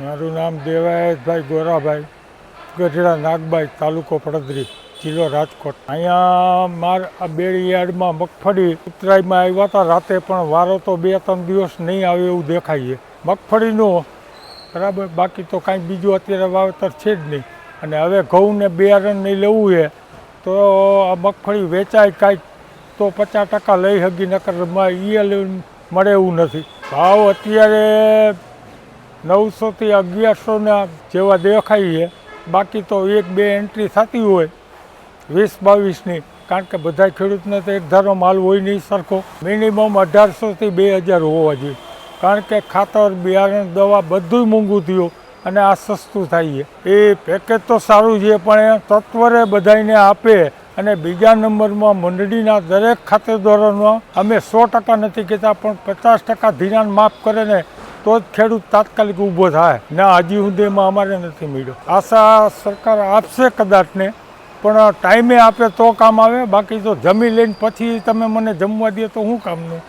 મારું નામ દેવાયતભાઈ ગોરાભાઈ, ગઢડા નાગબાઈ, તાલુકો પડદરી, જિલ્લો રાજકોટ. અહીંયા આ બેડી યાર્ડમાં મગફળી ઉતરાઈમાં આવ્યા હતા રાતે, પણ વારો તો 2-3 દિવસ નહીં આવે એવું દેખાય છે મગફળીનું. બરાબર, બાકી તો કાંઈ બીજું અત્યારે વાવેતર છે જ નહીં. અને હવે ઘઉં ને બિયારણ નહીં લેવું છે તો આ મગફળી વેચાય કાંઈક તો 50% લઈ શકી, નકર મળે એવું નથી. ભાવ અત્યારે 900 થી 1100 જેવા દેખાય છે. બાકી તો 1-2 એન્ટ્રી થતી હોય 20-22ની, કારણ કે બધા ખેડૂતને તો એક ધારો માલ હોય નહીં સરખો. મિનિમમ 1800 થી 2000 હોવા જોઈએ, કારણ કે ખાતર, બિયારણ, દવા બધું મોંઘું થયું અને આ સસ્તું થાય છે. એ પેકેજ તો સારું છે, પણ એ તત્વરે બધાને આપે. અને બીજા નંબરમાં મંડળીના દરેક ખાતેદારોનો અમે 100% નથી કહેતા, પણ 50% ધિરાણ માફ કરે ને તો જ ખેડૂત તાત્કાલિક ઊભો થાય. ના, હજી સુધીમાં અમારે નથી મળ્યો. આશા સરકાર આપશે કદાચ ને, પણ ટાઈમે આપે તો કામ આવે. બાકી તો જમી લઈને પછી તમે મને જમવા દે તો શું કામનું.